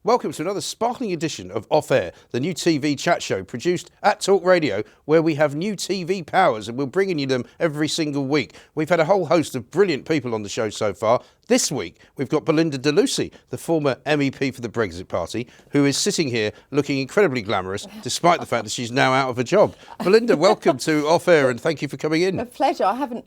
Welcome to another sparkling edition of Off Air, the new TV chat show produced at Talk Radio, where we have new TV powers and we're bringing you them every single week. We've had a whole host of brilliant people on the show so far. This week, we've got Belinda, the former MEP for the Brexit Party, who is sitting here looking incredibly glamorous, despite the fact that she's now out of a job. Belinda, welcome to Off Air and thank you for coming in. A pleasure. I don't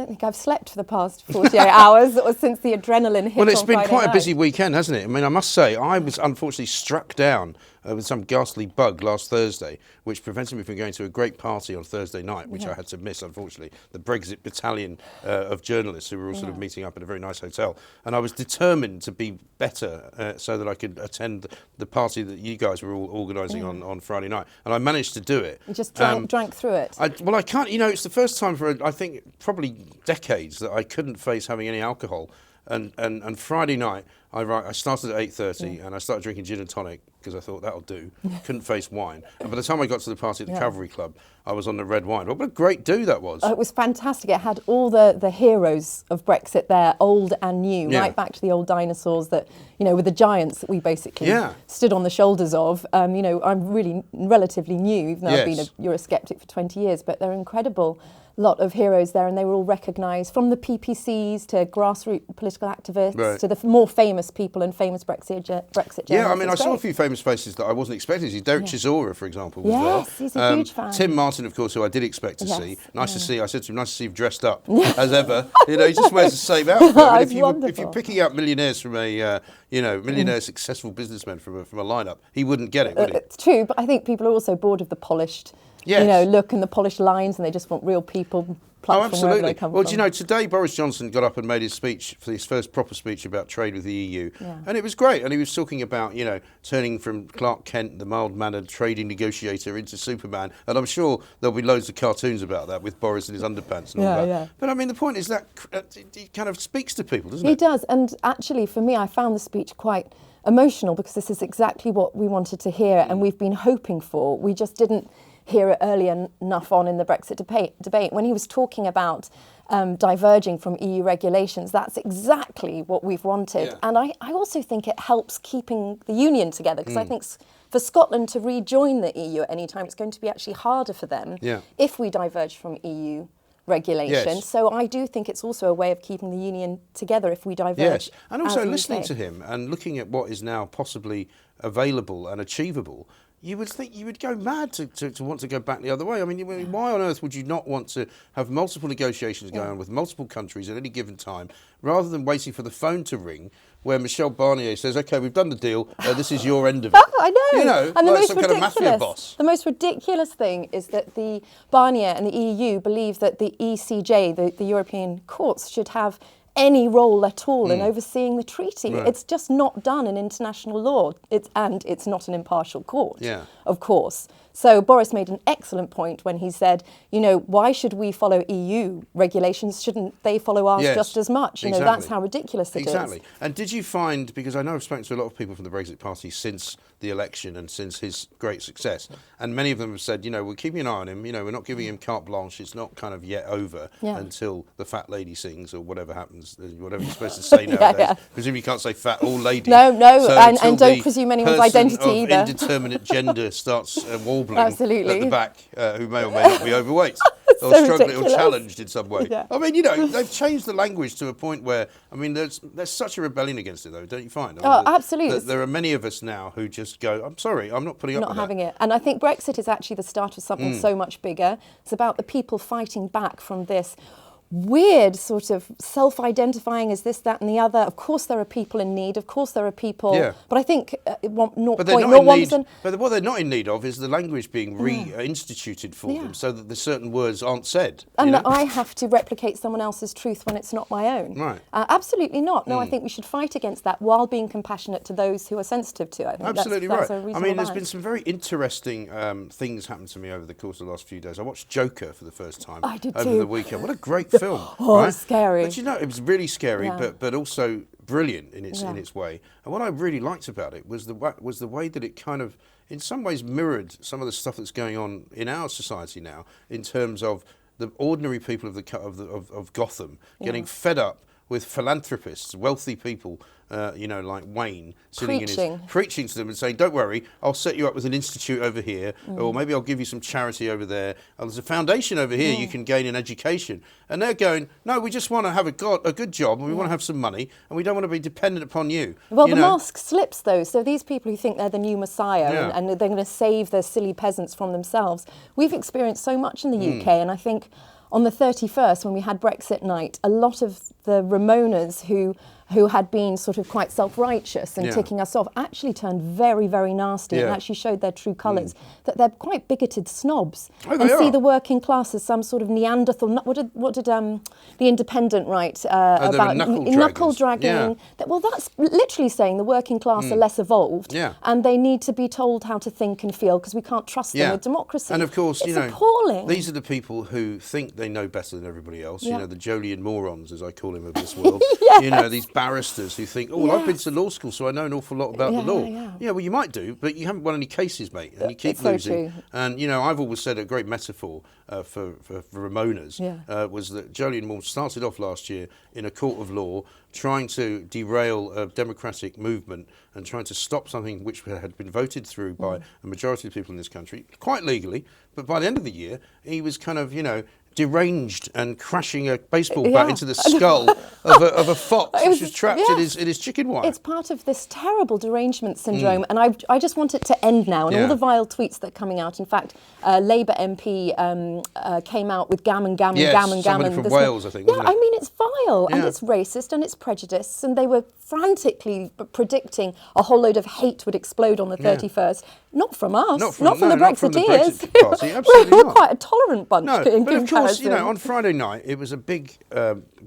think I've slept for the past 48 hours or since the adrenaline hit. Well, it's on been Friday quite night. a busy weekend, hasn't it? I mean, I must say, I was unfortunately struck down with some ghastly bug last Thursday, which prevented me from going to a great party on Thursday night, which I had to miss, unfortunately. The Brexit battalion of journalists who were all sort of meeting up at a very nice hotel. And I was determined to be better so that I could attend the party that you guys were all organising on Friday night. And I managed to do it. You just drank through it. I can't, it's the first time for, I think, probably decades that I couldn't face having any alcohol. And Friday night, I started at 8:30 and I started drinking gin and tonic because I thought that'll do. Couldn't face wine. And by the time I got to the party at the Cavalry Club, I was on the red wine. What a great do that was. It was fantastic. It had all the heroes of Brexit there, old and new, right back to the old dinosaurs that, with the giants that we basically stood on the shoulders of. I'm really relatively new, even though I've been a Eurosceptic for 20 years, but they're incredible. Lot of heroes there, and they were all recognised, from the PPCs to grassroots political activists to the more famous people and famous Brexit journalists. Yeah, I mean, I saw a few famous faces that I wasn't expecting to see. Derek Chisora, for example, was there. Yes, he's a huge fan. Tim Martin, of course, who I did expect to see. Nice to see. I said to him, nice to see you dressed up as ever. He just wears the same outfit. I mean, if you're picking out millionaires from a millionaire successful businessmen from a lineup, he wouldn't get it, would he? It's true, but I think people are also bored of the polished. Look and the polished lines, and they just want real people. Oh, absolutely. Well, today Boris Johnson got up and made his speech, for his first proper speech about trade with the EU. And it was great. And he was talking about, turning from Clark Kent, the mild-mannered trading negotiator, into Superman. And I'm sure there'll be loads of cartoons about that with Boris in his underpants and all that. Yeah. But I mean, the point is that he kind of speaks to people, doesn't he? He does. And actually, for me, I found the speech quite emotional because this is exactly what we wanted to hear and we've been hoping for. We just didn't hear it early enough on in the Brexit debate. When he was talking about diverging from EU regulations, that's exactly what we've wanted. And I also think it helps keeping the union together, because I think for Scotland to rejoin the EU at any time, it's going to be actually harder for them if we diverge from EU regulation. So I do think it's also a way of keeping the union together if we diverge. Yes, and also listening to him and looking at what is now possibly available and achievable, you would think you would go mad to want to go back the other way. I mean, why on earth would you not want to have multiple negotiations going on with multiple countries at any given time, rather than waiting for the phone to ring where Michel Barnier says, OK, we've done the deal, this is your end of it. I know. And like some kind of mafia boss. The most ridiculous thing is that the Barnier and the EU believe that the ECJ, the European courts, should have any role at all in overseeing the treaty. It's just not done in international law. It's not an impartial court, of course. So Boris made an excellent point when he said, why should we follow EU regulations? Shouldn't they follow ours just as much? That's how ridiculous it is. Exactly. And did you find, because I know I've spoken to a lot of people from the Brexit Party since the election and since his great success, and many of them have said, we're keeping an eye on him, we're not giving him carte blanche, it's not kind of yet over until the fat lady sings or whatever happens, whatever you're supposed to say nowadays. Presumably you can't say fat or lady. No, so and don't presume anyone's identity either. Indeterminate gender starts wobbling Absolutely. at the back, who may or may not be overweight. Or so struggling ridiculous. or challenged in some way. I mean, they've changed the language to a point where, there's such a rebellion against it, though, don't you find? Absolutely. There are many of us now who just go, I'm sorry, I'm not putting up with that. Not having it. And I think Brexit is actually the start of something so much bigger. It's about the people fighting back from this weird sort of self-identifying as this, that and the other. Of course there are people in need. Of course there are people. But I think 0.01%. But what they're not in need of is the language being reinstituted for them so that the certain words aren't said. And that I have to replicate someone else's truth when it's not my own. Right. Absolutely not. No, I think we should fight against that while being compassionate to those who are sensitive to it. I think absolutely that's right. a reasonable there's been some very interesting things happen to me over the course of the last few days. I watched Joker for the first time over the weekend. What a great film. It's scary. But it was really scary, but also brilliant in its way. And what I really liked about it was the way that it kind of, in some ways, mirrored some of the stuff that's going on in our society now, in terms of the ordinary people of Gotham getting fed up with philanthropists, wealthy people, like Wayne, preaching to them and saying, don't worry, I'll set you up with an institute over here, or maybe I'll give you some charity over there. There's a foundation over here, you can gain an education. And they're going, no, we just want to have a good job, and we want to have some money, and we don't want to be dependent upon you. Well, the mask slips, though. So these people who think they're the new Messiah and they're going to save their silly peasants from themselves, we've experienced so much in the UK, and I think on the 31st, when we had Brexit night, a lot of the Ramonas who had been sort of quite self-righteous and ticking us off actually turned very, very nasty and actually showed their true colours, that they're quite bigoted snobs and see the working class as some sort of Neanderthal. What did the Independent write about knuckle dragging? Well, that's literally saying the working class are less evolved and they need to be told how to think and feel because we can't trust them with democracy. And of course, it's appalling. These are the people who think they know better than everybody else. The Jolyon morons, as I call him, of this world. These barristers who think, I've been to law school, so I know an awful lot about the law. Yeah, well, you might do, but you haven't won any cases, mate, and you keep losing. So and, I've always said a great metaphor for Ramonas was that Jolyon Moore started off last year in a court of law trying to derail a democratic movement and trying to stop something which had been voted through by a majority of people in this country, quite legally, but by the end of the year, he was kind of, deranged and crashing a baseball bat into the skull of a fox which was trapped in his chicken wire. It's part of this terrible derangement syndrome, and I just want it to end now. And all the vile tweets that are coming out. In fact, Labour MP came out with gammon from Wales, I think. I mean, it's vile and it's racist and it's prejudiced, and they were frantically predicting a whole load of hate would explode on the 31st. Not from us, not from the Brexiteers. We're quite a tolerant bunch. But of course, on Friday night, it was a big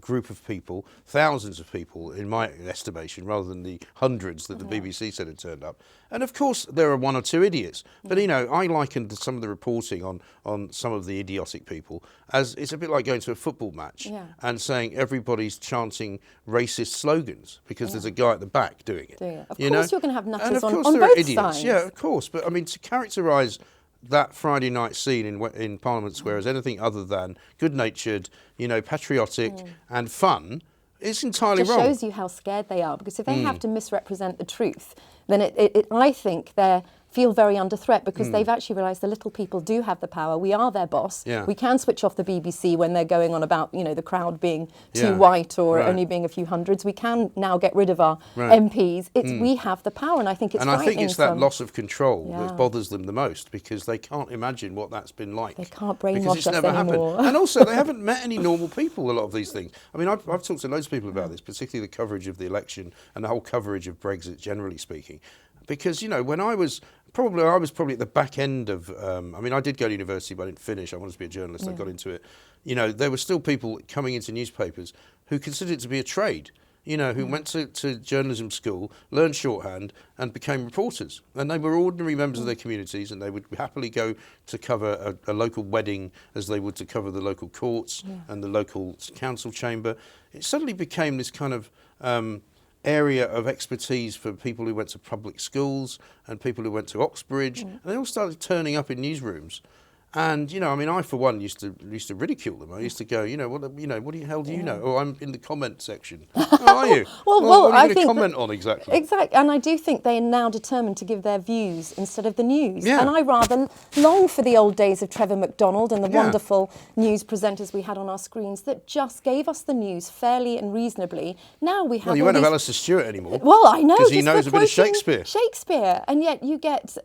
group of people, thousands of people, in my estimation, rather than the hundreds that the BBC said had turned up. And of course, there are one or two idiots. But, I likened some of the reporting on some of the idiotic people as it's a bit like going to a football match and saying everybody's chanting racist slogans because there's a guy at the back doing it. Of course you're going to have nutters on both sides. Yeah, of course. But, to characterise that Friday night scene in Parliament Square as anything other than good-natured, patriotic and fun, it's entirely wrong. It shows you how scared they are, because if they have to misrepresent the truth, then I think they're feel very under threat because they've actually realised the little people do have the power. We are their boss. We can switch off the BBC when they're going on about, the crowd being too white or only being a few hundreds. We can now get rid of our MPs. We have the power, and I think it's frightening. And I think it's that loss of control that bothers them the most, because they can't imagine what that's been like. They can't brainwash us anymore. And also, they haven't met any normal people, a lot of these things. I mean, I've talked to loads of people about this, particularly the coverage of the election and the whole coverage of Brexit, generally speaking. Because, when I was probably at the back end of, I did go to university, but I didn't finish. I wanted to be a journalist. I got into it. There were still people coming into newspapers who considered it to be a trade, who went to journalism school, learned shorthand and became reporters. And they were ordinary members of their communities, and they would happily go to cover a local wedding as they would to cover the local courts and the local council chamber. It suddenly became this kind of area of expertise for people who went to public schools and people who went to Oxbridge, and they all started turning up in newsrooms. And I for one used to ridicule them. I used to go, what the hell do you know? Oh, I'm in the comment section. How are you? Well, what are you going to comment on exactly? Exactly, and I do think they are now determined to give their views instead of the news. And I rather long for the old days of Trevor McDonald and the wonderful news presenters we had on our screens that just gave us the news fairly and reasonably. Now we have. Well, you won't have Alistair Stewart anymore. Well, I know, because he knows a bit of Shakespeare. And yet you get,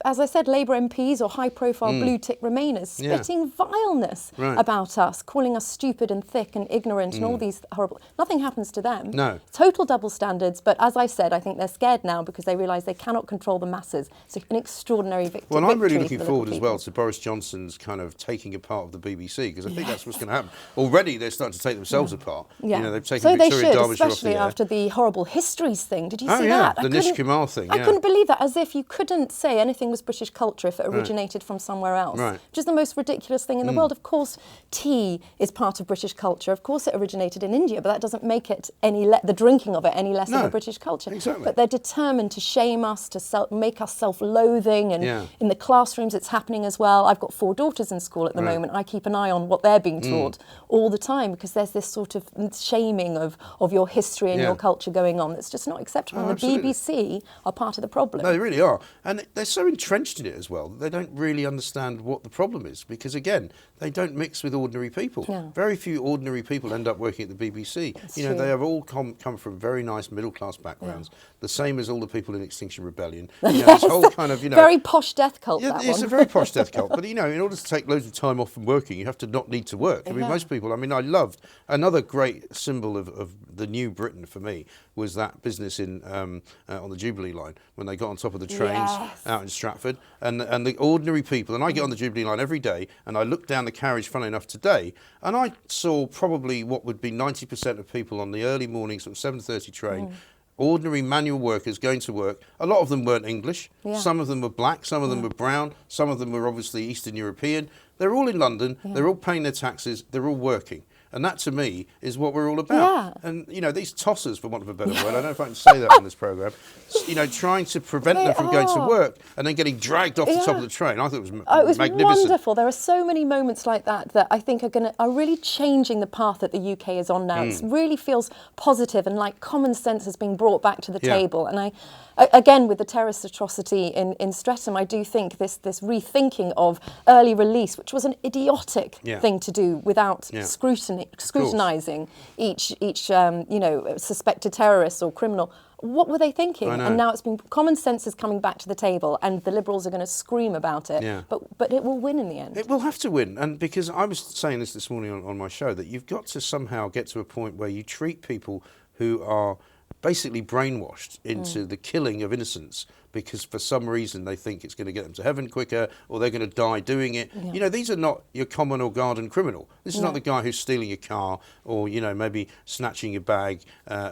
as I said, Labour MPs or high-profile blue-tick Remainers spitting vileness about us, calling us stupid and thick and ignorant and all these horrible. Nothing happens to them. No. Total double standards. But as I said, I think they're scared now because they realise they cannot control the masses. It's an extraordinary victory. Well, I'm really looking forward as well to Boris Johnson's kind of taking apart of the BBC, because I think that's what's going to happen. Already they're starting to take themselves apart. They've taken Victoria Derbyshire off the air. Especially after the horrible histories thing. Did you see that? The Nish Kumar thing. I couldn't believe that, as if you couldn't say anything was British culture if it originated from somewhere else. which is the most ridiculous thing in the world. Of course, tea is part of British culture. Of course, it originated in India, but that doesn't make it the drinking of it any less of a British culture. Exactly. But they're determined to shame us, to make us self-loathing, and in the classrooms it's happening as well. I've got 4 daughters in school at the moment. I keep an eye on what they're being taught all the time, because there's this sort of shaming of your history and your culture going on that's just not acceptable. And the BBC are part of the problem. No, they really are. And they're so entrenched in it as well that they don't really understand what the problem is, because, again, they don't mix with ordinary people. Yeah. Very few ordinary people end up working at the BBC. That's you know, true. they have all come from very nice middle-class backgrounds, the same as all the people in Extinction Rebellion. You know, this whole kind of, very posh death cult, yeah, that it's one. a very posh death cult. But, you know, in order to take loads of time off from working, you have to not need to work. I mean, most people, I loved another great symbol of the new Britain for me was that business in on the Jubilee line when they got on top of the trains out in Stratford, and the ordinary people. And I get on the Jubilee line every day, and I look down the carriage, funny enough, today, and I saw probably what would be 90% of people on the early morning, sort of 7:30 train. Ordinary manual workers going to work. A lot of them weren't English. Some of them were black, some of them were brown, some of them were obviously Eastern European. They're all in London, they're all paying their taxes, they're all working. And that, to me, is what we're all about. And, you know, these tossers, for want of a better word, I don't know if I can say that on this programme, you know, trying to prevent them from going to work and then getting dragged off the top of the train. I thought it was magnificent. Wonderful. There are so many moments like that that I think are really changing the path that the UK is on now. It really feels positive, and like common sense is being brought back to the table. And again, with the terrorist atrocity in Streatham, I do think this rethinking of early release, which was an idiotic thing to do without scrutinising each suspected terrorist or criminal. What were they thinking? And now common sense is coming back to the table, and the Liberals are going to scream about it. But it will win in the end. It will have to win, and because I was saying this morning on my show, that you've got to somehow get to a point where you treat people who are basically brainwashed into the killing of innocents because for some reason they think it's going to get them to heaven quicker, or they're going to die doing it. You know, these are not your common or garden criminal. This is not the guy who's stealing your car, or, you know, maybe snatching your bag,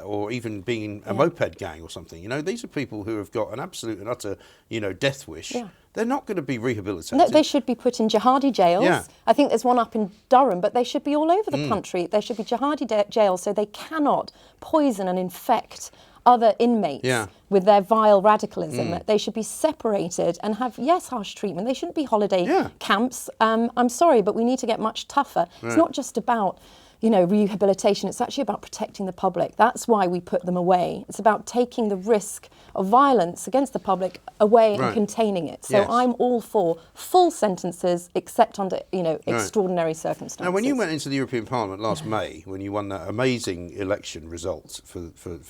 or even being a moped gang or something. You know, these are people who have got an absolute and utter, you know, death wish. They're not going to be rehabilitated. No, they should be put in jihadi jails. I think there's one up in Durham, but they should be all over the country. There should be jihadi jails so they cannot poison and infect other inmates with their vile radicalism. They should be separated and have, harsh treatment. They shouldn't be holiday camps. I'm sorry, but we need to get much tougher. It's not just about, you know, rehabilitation. It's actually about protecting the public. That's why we put them away. It's about taking the risk of violence against the public away and containing it. So I'm all for full sentences, except under, you know, extraordinary circumstances. Now, when you went into the European Parliament last May, when you won that amazing election result for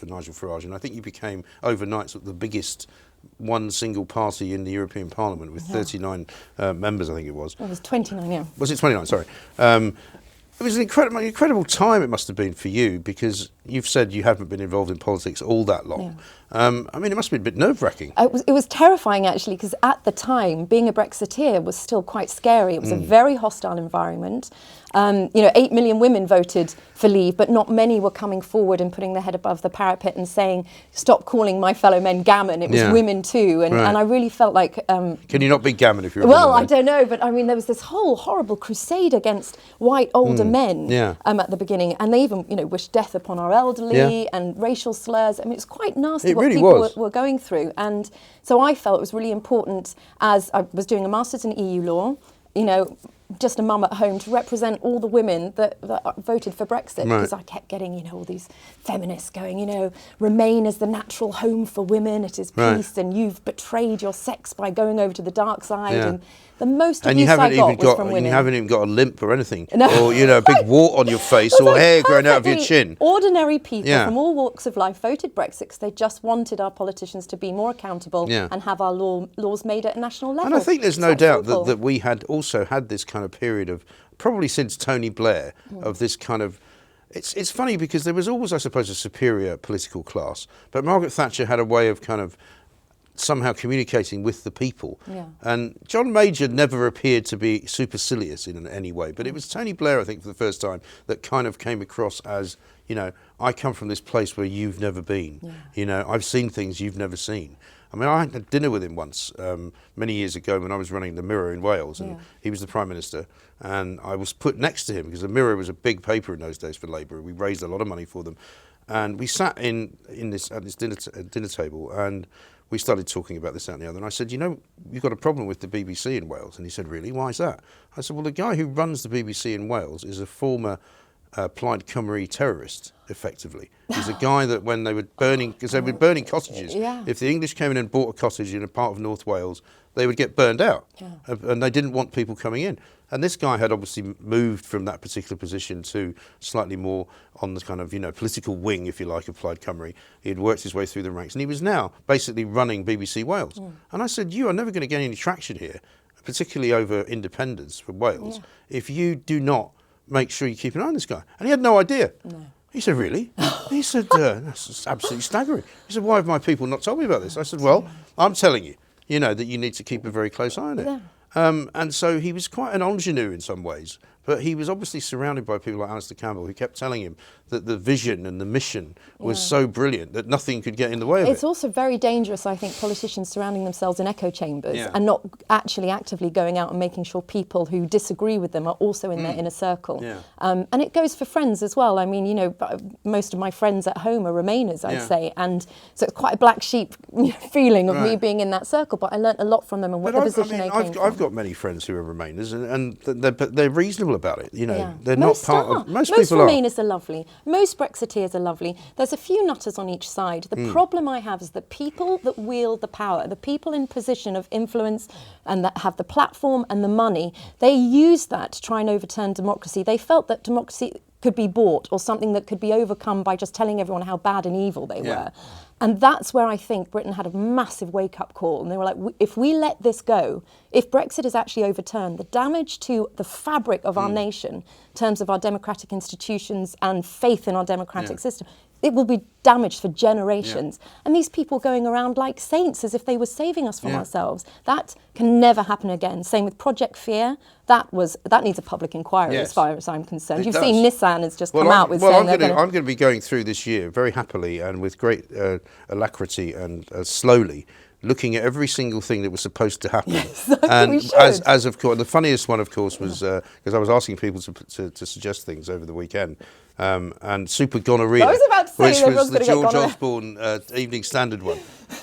Nigel Farage, and I think you became overnight sort of the biggest one single party in the European Parliament with 39 members, I think it was. It was 29, Was it 29? Sorry. It was an incredible time it must have been for you, because you've said you haven't been involved in politics all that long. I mean, it must have been a bit nerve-wracking. It was terrifying, actually, because at the time, being a Brexiteer was still quite scary. It was a very hostile environment. You know, 8 million women voted for Leave, but not many were coming forward and putting their head above the parapet and saying, stop calling my fellow men gammon. It was women too. And I really felt like... Can you not be gammon if you're a Well, woman, I don't know, but I mean, there was this whole horrible crusade against white older men at the beginning. And they even, you know, wished death upon our elderly and racial slurs. I mean, it's quite nasty what people were going through. And so I felt it was really important, as I was doing a master's in EU law, you know, just a mum at home, to represent all the women that voted for Brexit, because I kept getting, you know, all these feminists going, you know, Remain is the natural home for women, it is peace, and you've betrayed your sex by going over to the dark side. And the most abuse I got was from women. You haven't even got a limp or anything, or, you know, a big wart on your face, or hair growing out of your chin. Ordinary people from all walks of life voted Brexit because they just wanted our politicians to be more accountable and have our laws made at a national level. And I think there's no doubt that we had also had this kind of period of, probably since Tony Blair, of this kind of... It's funny because there was always, I suppose, a superior political class, but Margaret Thatcher had a way of kind of somehow communicating with the people. And John Major never appeared to be supercilious in any way, but it was Tony Blair, I think, for the first time that kind of came across as, you know, I come from this place where you've never been. You know, I've seen things you've never seen. I mean, I had dinner with him once many years ago when I was running the Mirror in Wales, and he was the Prime Minister, and I was put next to him because the Mirror was a big paper in those days for Labour. We raised a lot of money for them, and we sat at this dinner table, and we started talking about this, that and the other, and I said, you've got a problem with the BBC in Wales. And he said, really? Why is that? I said, well, the guy who runs the BBC in Wales is a former Plaid Cymru terrorist, effectively. He's a guy that when they were burning, because they were burning cottages, if the English came in and bought a cottage in a part of North Wales, they would get burned out. And they didn't want people coming in. And this guy had obviously moved from that particular position to slightly more on the kind of, political wing, if you like, of Plaid Cymru. He had worked his way through the ranks, and he was now basically running BBC Wales. And I said, you are never going to get any traction here, particularly over independence for Wales, if you do not make sure you keep an eye on this guy. And he had no idea. No. He said, really? He said, that's absolutely staggering. He said, why have my people not told me about this? I said, well, I'm telling you, that you need to keep a very close eye on it. And so he was quite an ingenue in some ways, but he was obviously surrounded by people like Alistair Campbell who kept telling him that the vision and the mission was so brilliant that nothing could get in the way of it. It's also very dangerous, I think, politicians surrounding themselves in echo chambers and not actually actively going out and making sure people who disagree with them are also in their inner circle. And it goes for friends as well. I mean, most of my friends at home are Remainers, I'd say, and so it's quite a black sheep feeling of me being in that circle, but I learnt a lot from them and what the position they came from. I've got many friends who are Remainers, and they're reasonable about it. They're not part of... Most people are. Most Remainers are lovely. Most Brexiteers are lovely. There's a few nutters on each side. The problem I have is that people that wield the power, the people in position of influence and that have the platform and the money, they use that to try and overturn democracy. They felt that democracy could be bought or something that could be overcome by just telling everyone how bad and evil they were. And that's where I think Britain had a massive wake-up call. And they were like, if we let this go, if Brexit is actually overturned, the damage to the fabric of our nation, in terms of our democratic institutions and faith in our democratic system, it will be damaged for generations. And these people going around like saints as if they were saving us from ourselves. That can never happen again. Same with Project Fear. That needs a public inquiry as far as I'm concerned. You've seen Nissan has just come out with saying I'm going to be going through this year very happily and with great alacrity and slowly, looking at every single thing that was supposed to happen. And as of course, the funniest one, of course, was because I was asking people to suggest things over the weekend. And Super Gonorrhea, which was the George Osborne Evening Standard one.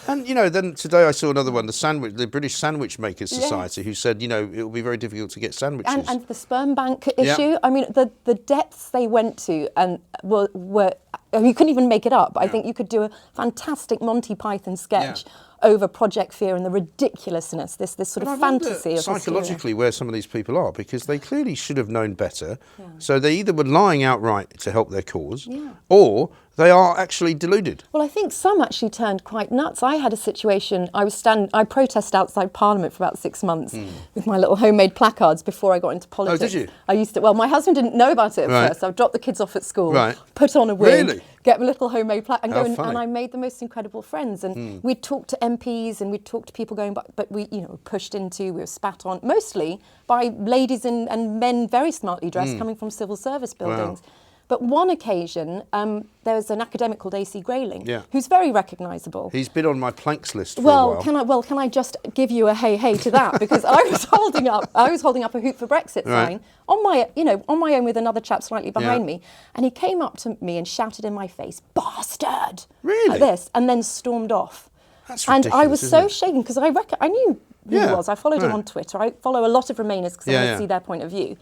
And, then today I saw another one, the British Sandwich Makers Society, who said, it will be very difficult to get sandwiches. And the sperm bank issue, I mean, the depths they went to and were you couldn't even make it up. I think you could do a fantastic Monty Python sketch over Project Fear and the ridiculousness, this sort of fantasy of psychologically where some of these people are, because they clearly should have known better. So they either were lying outright to help their cause, or they are actually deluded. Well, I think some actually turned quite nuts. I had a situation, I protested outside Parliament for about 6 months with my little homemade placards before I got into politics. Oh, did you? I used to, well, my husband didn't know about it at first. So I dropped the kids off at school, put on a wig, get my little homemade placard, and and I made the most incredible friends. And we'd talk to MPs and we'd talk to people going back, but we, pushed into, we were spat on, mostly by ladies and men very smartly dressed coming from civil service buildings. Wow. But one occasion, there was an academic called A.C. Grayling, who's very recognisable. He's been on my planks list for a while. Can I just give you a hey to that? Because I was holding up a Hoot for Brexit sign on my own with another chap slightly behind me, and he came up to me and shouted in my face, "Bastard!" Really? Like this, and then stormed off. That's ridiculous, and I was so shaken because I knew who he was. I followed him on Twitter. I follow a lot of Remainers because I want to see their point of view.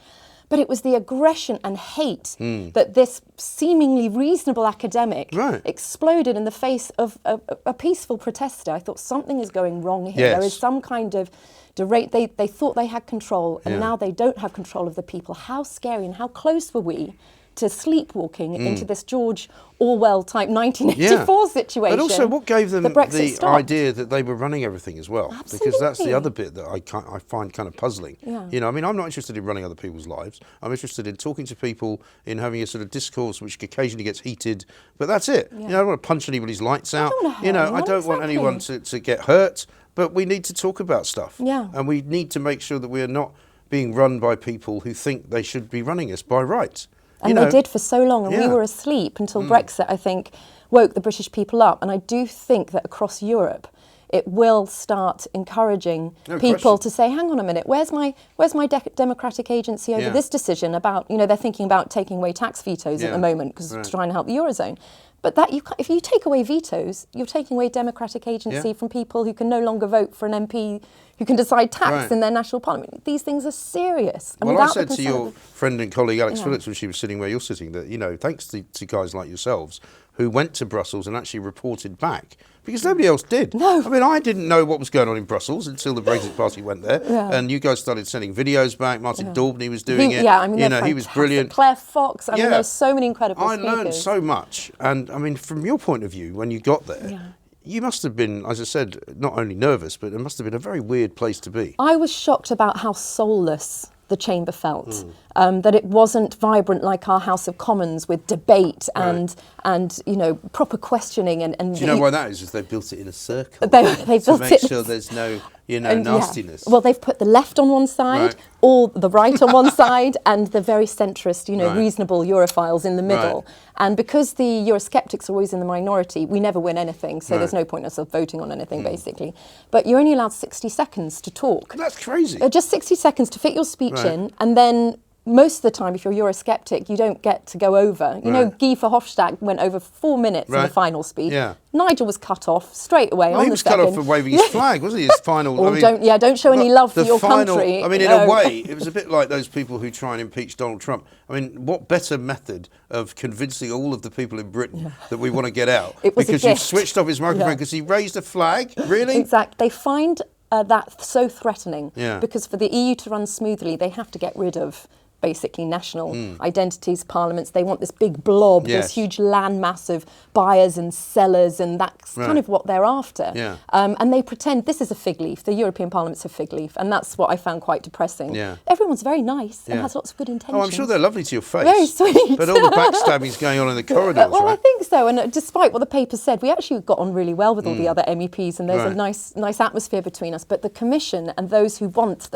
But it was the aggression and hate that this seemingly reasonable academic exploded in the face of a peaceful protester. I thought something is going wrong here. There is some kind of they thought they had control, and now they don't have control of the people. How scary and how close were we to sleepwalking into this George Orwell type 1984 situation? But also, what gave them the stopped. idea that they were running everything as well? Absolutely. Because that's the other bit that I find kind of puzzling. I mean, I'm not interested in running other people's lives. I'm interested in talking to people, in having a sort of discourse which occasionally gets heated. But that's it. I don't want to punch anybody's lights out. I don't want anyone to get hurt. But we need to talk about stuff. And we need to make sure that we are not being run by people who think they should be running us by right. And they did for so long, and we were asleep until Brexit, I think, woke the British people up. And I do think that across Europe, it will start encouraging No people question. to say, hang on a minute, where's my democratic agency over this decision about, they're thinking about taking away tax vetoes at the moment because to try and help the Eurozone. But if you take away vetoes, you're taking away democratic agency from people who can no longer vote for an MP who can decide tax in their national parliament. These things are serious. And well, I said to your friend and colleague Alex Phillips when she was sitting where you're sitting that, thanks to guys like yourselves who went to Brussels and actually reported back, because nobody else did. No. I mean, I didn't know what was going on in Brussels until the Brexit Party went there, and you guys started sending videos back. Martin Daubney was doing it. Yeah, I mean, he was brilliant. Claire Fox. I mean, there's so many incredible speakers. I learned so much, and I mean, from your point of view, when you got there. You must have been, as I said, not only nervous, but it must have been a very weird place to be. I was shocked about how soulless the chamber felt, that it wasn't vibrant like our House of Commons with debate and proper questioning. And do you know why that is? They built it in a circle they to built make sure there's no nastiness. Well, they've put the left on one side, or the right on one side, and the very centrist, reasonable Europhiles in the middle. And because the Eurosceptics are always in the minority, we never win anything, so there's no point in us voting on anything, basically. But you're only allowed 60 seconds to talk. That's crazy. Just 60 seconds to fit your speech in, and then most of the time, if you're Eurosceptic, you don't get to go over. Guy Verhofstadt went over 4 minutes in the final speech. Nigel was cut off straight away on the second. He was cut off for waving his flag, wasn't he? His final. Don't show any love for your country. I mean, in a way, it was a bit like those people who try and impeach Donald Trump. I mean, what better method of convincing all of the people in Britain that we want to get out? Because you switched off his microphone because he raised a flag? Really? Exactly. They find that so threatening because for the EU to run smoothly, they have to get rid of basically national identities, parliaments. They want this big blob, this huge landmass of buyers and sellers, and that's kind of what they're after. And they pretend this is a fig leaf. The European Parliament's a fig leaf, and that's what I found quite depressing. Everyone's very nice and has lots of good intentions. Oh, I'm sure they're lovely to your face. Very sweet. But all the backstabbing's going on in the corridors, well, right? I think so. And despite what the paper said, we actually got on really well with all the other MEPs, and there's a nice atmosphere between us. But the Commission and those who want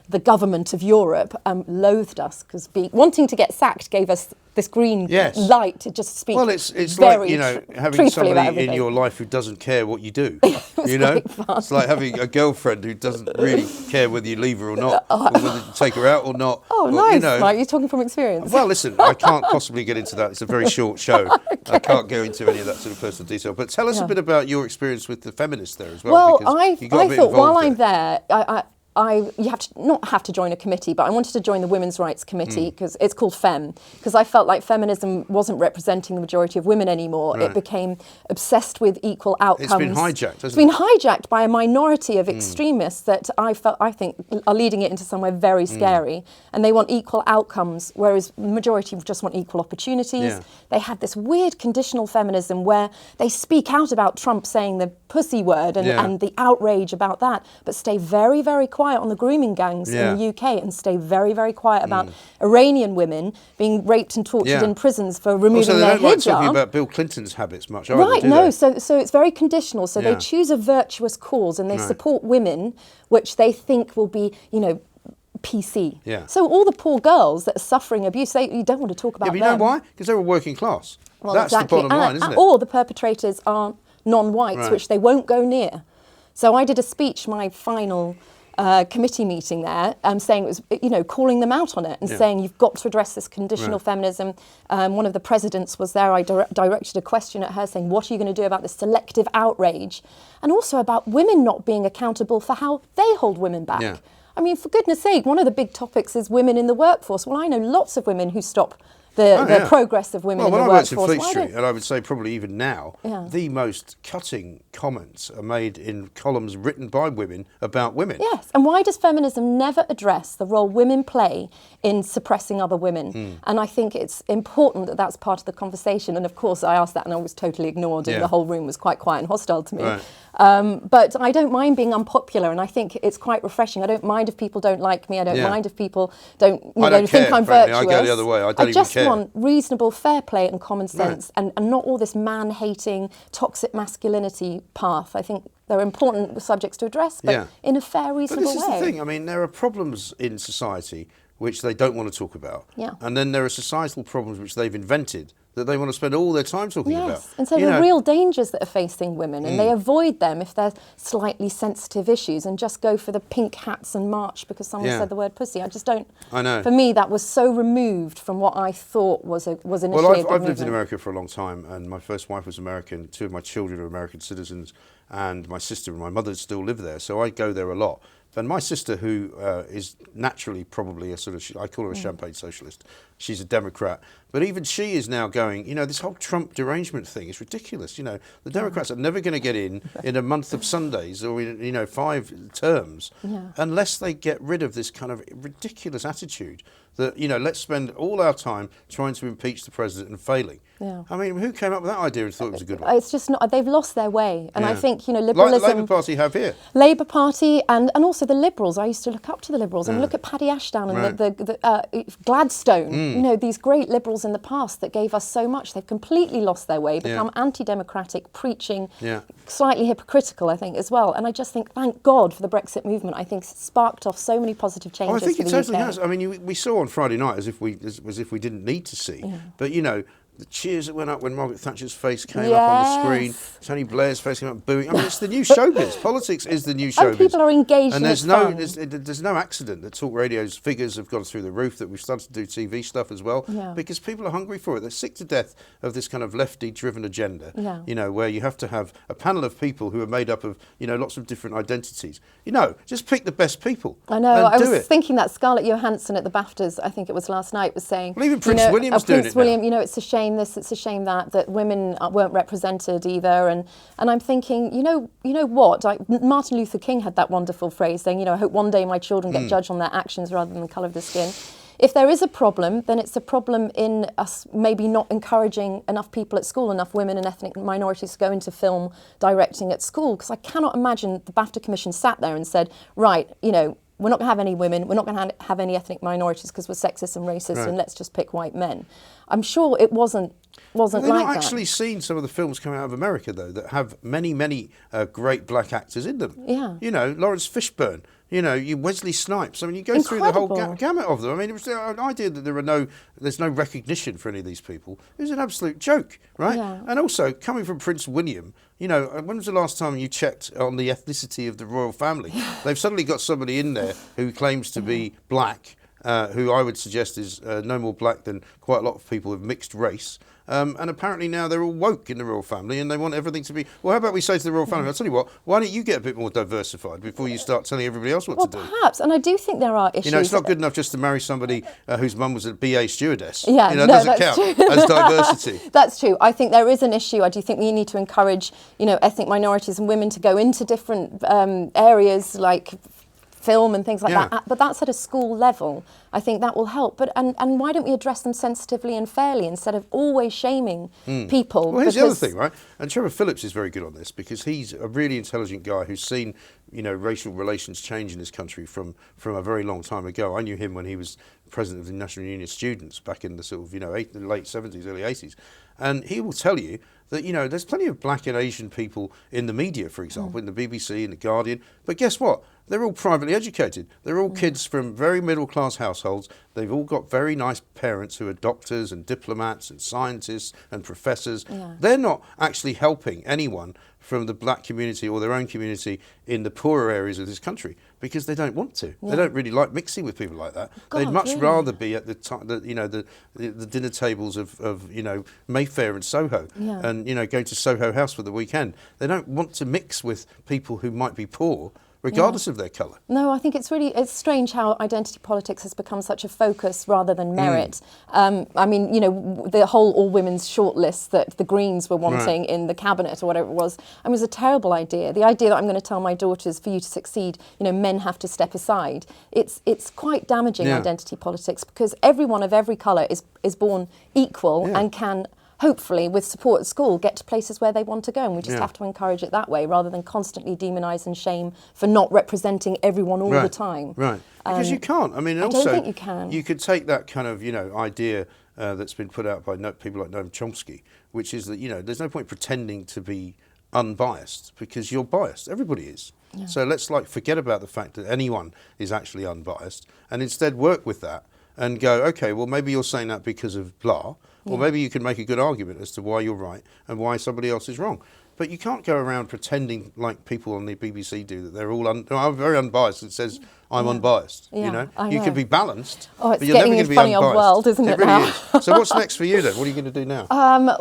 the government of Europe loathed us because wanting to get sacked gave us this green light to just speak. Well, it's like having somebody in your life who doesn't care what you do. It's like having a girlfriend who doesn't really care whether you leave her or not, or whether you take her out or not. Oh, nice, Mike. You're talking from experience. Well, listen, I can't possibly get into that. It's a very short show. I can't go into any of that sort of personal detail. But tell us a bit about your experience with the feminists there as well. Well, I thought while I'm there, you not have to join a committee, but I wanted to join the Women's Rights Committee because it's called FEM, because I felt like feminism wasn't representing the majority of women anymore. It became obsessed with equal outcomes. It's been hijacked, hasn't it? It's been hijacked by a minority of extremists that I think are leading it into somewhere very scary. And they want equal outcomes, whereas the majority just want equal opportunities. They have this weird conditional feminism where they speak out about Trump saying the pussy word and the outrage about that, but stay very, very quiet on the grooming gangs in the UK and stay very, very quiet about Iranian women being raped and tortured in prisons for removing their hijab. Also, they don't like talking about Bill Clinton's habits much either, right, no, so it's very conditional. So they choose a virtuous cause and they support women, which they think will be, PC. So all the poor girls that are suffering abuse, you don't want to talk about them. But you know why? Because they're a working class. Well, that's exactly. the bottom line, isn't it? Or the perpetrators are non-whites, which they won't go near. So I did a speech, my final committee meeting there, saying it was, calling them out on it and saying you've got to address this conditional feminism. One of the presidents was there. I directed a question at her saying, what are you going to do about this selective outrage? And also about women not being accountable for how they hold women back. I mean, for goodness sake, one of the big topics is women in the workforce. Well, I know lots of women who stop the progress of women in the workforce. Well, when I worked in Fleet Street, and I would say probably even now, the most cutting comments are made in columns written by women about women. Yes, and why does feminism never address the role women play in suppressing other women? And I think it's important that that's part of the conversation. And of course, I asked that and I was totally ignored and the whole room was quite quiet and hostile to me. But I don't mind being unpopular, and I think it's quite refreshing. I don't mind if people don't like me. I don't mind if people don't think I'm virtuous. I go the other way. I don't even care. Want reasonable fair play and common sense and not all this man-hating, toxic masculinity path. I think they're important subjects to address, but in a fair, reasonable way. But this is the thing. I mean, there are problems in society which they don't want to talk about. And then there are societal problems which they've invented that they want to spend all their time talking about. Yes, and so there are real dangers that are facing women, and they avoid them if they're slightly sensitive issues and just go for the pink hats and march because someone said the word pussy. I just don't. I know. For me, that was so removed from what I thought was initially Well, a good I've lived in movement. America for a long time, and my first wife was American. 2 of my children are American citizens, and my sister and my mother still live there, so I go there a lot. And my sister, who is naturally probably a sort of, I call her a champagne socialist, she's a Democrat, but even she is now going, this whole Trump derangement thing is ridiculous. The Democrats are never going to get in a month of Sundays or in, 5 terms unless they get rid of this kind of ridiculous attitude that, let's spend all our time trying to impeach the president and failing. Yeah. I mean, who came up with that idea and thought it was a good one? It's just not, they've lost their way. And I think, liberalism... Like the Labour Party have here. Labour Party and also the Liberals. I used to look up to the Liberals and look at Paddy Ashdown and the Gladstone, these great Liberals in the past that gave us so much. They've completely lost their way, become anti-democratic, preaching, slightly hypocritical, I think, as well. And I just think, thank God for the Brexit movement. I think it's sparked off so many positive changes I think for it the totally UK. has. I mean, we saw on Friday night as if we didn't need to see. But the cheers that went up when Margaret Thatcher's face came up on the screen, Tony Blair's face came up booing. I mean, it's the new showbiz. Politics is the new showbiz. And people are engaged. And and there's no accident that Talk Radio's figures have gone through the roof. That we've started to do TV stuff as well, because people are hungry for it. They're sick to death of this kind of lefty-driven agenda. Where you have to have a panel of people who are made up of lots of different identities. Just pick the best people. I know. I was thinking that Scarlett Johansson at the BAFTAs, I think it was last night, was saying. Well, even Prince William's doing Prince it William, now. It's a shame this, it's a shame that women weren't represented either. And I'm thinking, you know what? Martin Luther King had that wonderful phrase saying, I hope one day my children get judged on their actions rather than the colour of the skin. If there is a problem, then it's a problem in us maybe not encouraging enough people at school, enough women and ethnic minorities to go into film directing at school. Because I cannot imagine the BAFTA Commission sat there and said, right, we're not going to have any women, we're not going to have any ethnic minorities because we're sexist and racist, and let's just pick white men. I'm sure it wasn't like that. I've not actually seen some of the films coming out of America, though, that have many, many great black actors in them. Yeah. Lawrence Fishburne, you Wesley Snipes. I mean, you go through the whole gamut of them. I mean, it was an idea that there's no recognition for any of these people. It was an absolute joke, right? Yeah. And also, coming from Prince William, when was the last time you checked on the ethnicity of the royal family? They've suddenly got somebody in there who claims to be black, who I would suggest is no more black than quite a lot of people of mixed race. And apparently now they're all woke in the royal family and they want everything to be... Well, how about we say to the royal family, I'll tell you what, why don't you get a bit more diversified before you start telling everybody else what to do? Perhaps, and I do think there are issues... it's not good enough just to marry somebody whose mum was a BA stewardess. Yeah, that doesn't count as diversity. That's true. I think there is an issue. I do think we need to encourage, ethnic minorities and women to go into different areas like film and things like that, but that's at a school level. I think that will help. But and why don't we address them sensitively and fairly instead of always shaming people? Well, here's the other thing, right? And Trevor Phillips is very good on this because he's a really intelligent guy who's seen, racial relations change in this country from a very long time ago. I knew him when he was president of the National Union of Students back in the sort of, late 70s, early 80s. And he will tell you that, there's plenty of black and Asian people in the media, for example, in the BBC and the Guardian. But guess what? They're all privately educated. They're all kids from very middle-class households. They've all got very nice parents who are doctors and diplomats and scientists and professors. They're not actually helping anyone from the black community or their own community in the poorer areas of this country because they don't want to. They don't really like mixing with people like that. They'd much rather be at the dinner tables of Mayfair and Soho and go to Soho House for the weekend. They don't want to mix with people who might be poor, regardless of their colour. No, I think it's strange how identity politics has become such a focus rather than merit. I mean, the whole all-women's shortlist that the Greens were wanting in the cabinet or whatever it was was a terrible idea. The idea that I'm going to tell my daughters, for you to succeed, men have to step aside. It's quite damaging identity politics because everyone of every colour is born equal and can hopefully, with support at school, get to places where they want to go. And we just have to encourage it that way rather than constantly demonise and shame for not representing everyone all the time. Right. Because you can't. I mean, I also, don't think you can. You could take that kind of, idea that's been put out by people like Noam Chomsky, which is that, there's no point pretending to be unbiased because you're biased. Everybody is. So let's forget about the fact that anyone is actually unbiased and instead work with that and go, okay, well, maybe you're saying that because of blah, Or maybe you can make a good argument as to why you're right and why somebody else is wrong. But you can't go around pretending like people on the BBC do that they're all. I'm very unbiased. It says I'm unbiased. Yeah, you know, I you know. can be balanced, Oh, it's but you're never getting going a to be funny unbiased. old world, isn't it really now? is. So what's next for you then? What are you going to do now?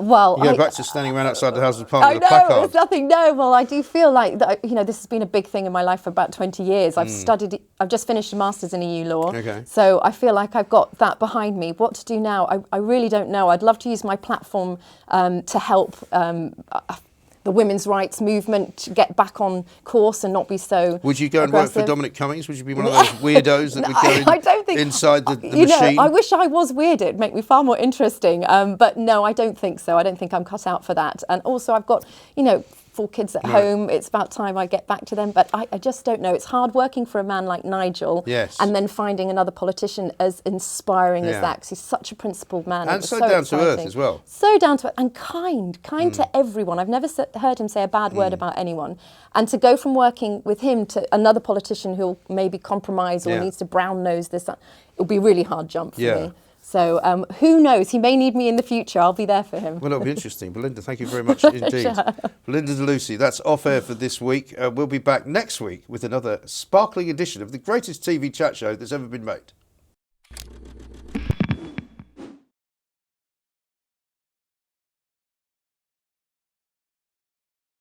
Well, You go back to standing around outside the House of I Parliament know, with a placard. it's nothing. No, well, I do feel like that. You know, this has been a big thing in my life for about 20 years. I've studied. I've just finished a master's in EU law. Okay. So I feel like I've got that behind me. What to do now? I really don't know. I'd love to use my platform to help the women's rights movement to get back on course and not be so. Would you go and aggressive. work for Dominic Cummings? Would you be one of those weirdos that would go I don't think, inside the you machine? know, I wish I was weird. It'd make me far more interesting. But no, I don't think so. I don't think I'm cut out for that. And also, I've got, 4 kids at home. It's about time I get back to them. But I just don't know. It's hard working for a man like Nigel. Yes. And then finding another politician as inspiring as Yeah. that, 'cause he's such a principled man. And It was so down to exciting. earth as well. So down to earth and kind to everyone. I've never heard him say a bad word about anyone. And to go from working with him to another politician who'll maybe compromise or Yeah. needs to brown nose this, it'll be a really hard jump for Yeah. me. So who knows? He may need me in the future. I'll be there for him. Well, it'll be interesting. Belinda, thank you very much indeed. Belinda DeLucy, that's off air for this week. We'll be back next week with another sparkling edition of the greatest TV chat show that's ever been made.